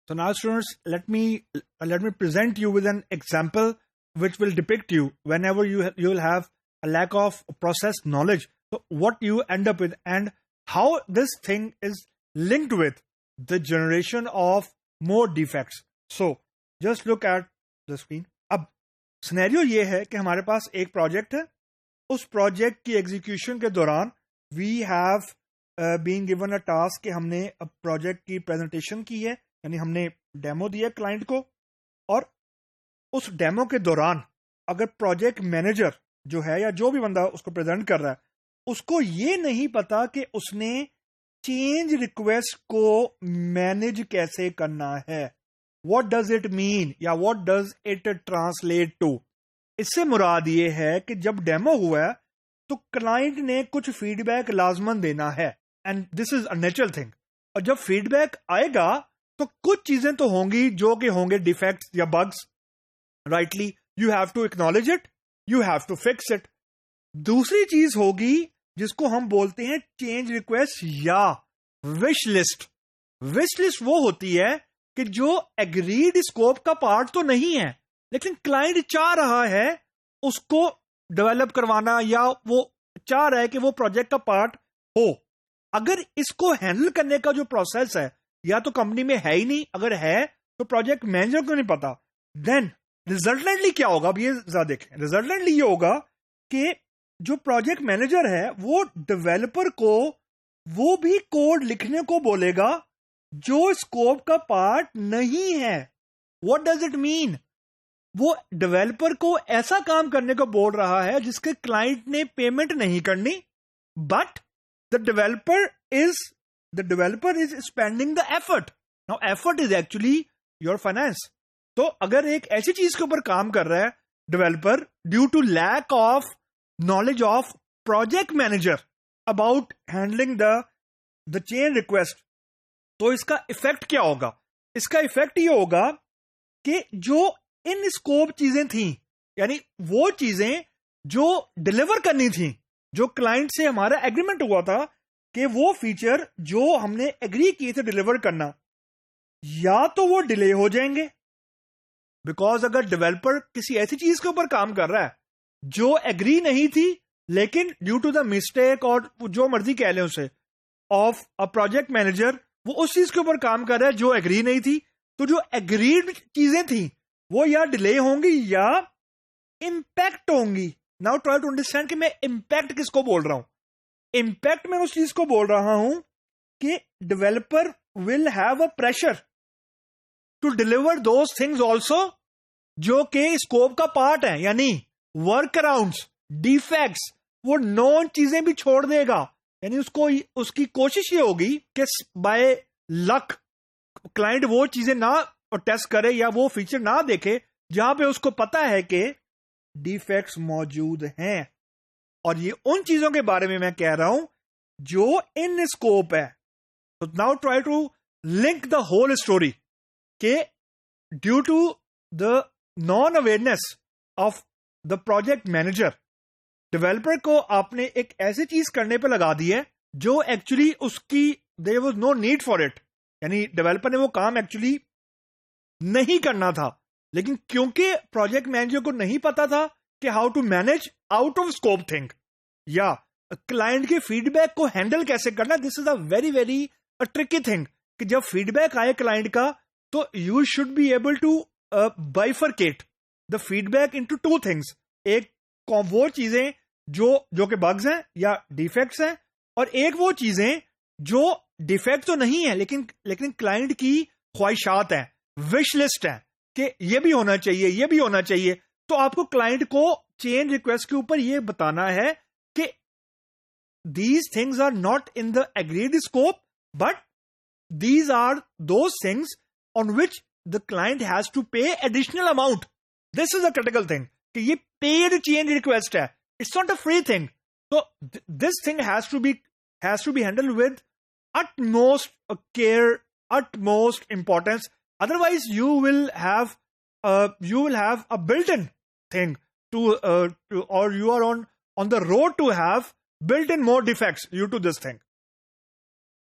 So now students, let me present you with an example which will depict you whenever you will have a lack of process knowledge. So what you end up with and how this thing is linked with the generation of more defects. So just look at the screen. अब scenario ये है कि हमारे पास एक project है, उस project की execution के दौरान we have been given a task कि हमने प्रोजेक्ट की प्रेजेंटेशन की है, यानी हमने डेमो दिया क्लाइंट को, और उस डेमो के दौरान अगर प्रोजेक्ट मैनेजर जो है या जो भी बंदा उसको प्रेजेंट कर रहा है उसको ये नहीं पता कि उसने चेंज रिक्वेस्ट को मैनेज कैसे करना है, व्हाट डज इट मीन या what does it translate to. इससे मुराद ये है कि जब डेमो हुआ है तो क्लाइंट ने कुछ फीडबैक लाजमन देना है, and this is a natural thing. और जब फीडबैक आएगा तो कुछ चीजें तो होंगी जो कि होंगे डिफेक्ट्स या bugs, rightly you have to acknowledge it, you have to fix it. दूसरी चीज होगी जिसको हम बोलते हैं चेंज रिक्वेस्ट या विश लिस्ट। विश लिस्ट वो होती है कि जो एग्रीड स्कोप का पार्ट तो नहीं है लेकिन क्लाइंट चाह रहा है उसको डेवलप करवाना, या वो चाह रहा है कि वो प्रोजेक्ट का पार्ट हो। अगर इसको हैंडल करने का जो प्रोसेस है या तो कंपनी में है ही नहीं, अगर है तो प्रोजेक्ट मैनेजर को नहीं पता, देन रिजल्टेंटली क्या होगा, अब ये जरा देखें। रिजल्टेंटली ये होगा कि जो प्रोजेक्ट मैनेजर है वो डेवलपर को वो भी कोड लिखने को बोलेगा जो स्कोप का पार्ट नहीं है। What does it mean? वो डेवलपर को ऐसा काम करने को बोल रहा है जिसके क्लाइंट ने पेमेंट नहीं करनी, but the developer is spending the effort. Now effort is actually your finance. तो अगर एक ऐसी चीज के ऊपर काम कर रहा है developer due to lack of knowledge of project manager about handling the change request, तो इसका इफेक्ट क्या होगा? इसका इफेक्ट ये होगा कि जो इन स्कोप चीजें थी, यानी वो चीजें जो डिलीवर करनी थी, जो क्लाइंट से हमारा एग्रीमेंट हुआ था कि वो फीचर जो हमने एग्री किए थे डिलीवर करना, या तो वो डिले हो जाएंगे। बिकॉज अगर डेवलपर किसी ऐसी चीज के ऊपर काम कर रहा है जो एग्री नहीं थी लेकिन ड्यू टू द मिस्टेक और जो मर्जी कह लें उसे ऑफ अ प्रोजेक्ट मैनेजर, वो उस चीज के ऊपर काम कर रहा है जो एग्री नहीं थी, तो जो एग्रीड चीजें थी वो या डिले होंगी या इंपैक्ट होंगी। नाउ ट्राई टू अंडरस्टैंड कि मैं इंपैक्ट किसको बोल रहा हूं। इंपैक्ट मैं उस चीज को बोल रहा हूं कि developer will have a pressure to deliver those things also जो कि स्कोप का पार्ट है, यानी वर्क अराउंड्स, डिफेक्ट्स, वो नॉन चीजें भी छोड़ देगा। यानी उसकी कोशिश ये होगी कि बाय लक क्लाइंट वो चीजें ना टेस्ट करे या वो फीचर ना देखे जहां पे उसको पता है कि डिफेक्ट्स मौजूद हैं। और ये उन चीजों के बारे में मैं कह रहा हूं जो इन स्कोप है। तो now try to link the whole story के due to the non awareness of the project manager, developer को आपने एक ऐसी चीज करने पे लगा दी है जो एक्चुअली उसकी there was no need for it, यानी डेवलपर ने वो काम एक्चुअली नहीं करना था, लेकिन क्योंकि प्रोजेक्ट मैनेजर को नहीं पता था कि how to manage out of scope thing या क्लाइंट के फीडबैक को हैंडल कैसे करना। This is a very very tricky thing कि जब फीडबैक आए क्लाइंट का तो you should be able to bifurcate the feedback into two things. एक वो चीजें जो कि बग्स हैं या डिफेक्ट्स हैं, और एक वो चीजें जो डिफेक्ट तो नहीं है लेकिन क्लाइंट की ख्वाहिशात हैं, विश लिस्ट है कि ये भी होना चाहिए, ये भी होना चाहिए। तो आपको क्लाइंट को चेंज रिक्वेस्ट के ऊपर ये बताना है कि these things are not in the agreed scope, but these are those things on which the client has to pay additional amount. This is a critical thing कि ये पेड चेंज रिक्वेस्ट है, it's not a free thing. तो this thing has to be handled with utmost care, utmost importance. Otherwise, you will have a built-in thing or you are on the road to have built-in more defects due to this thing.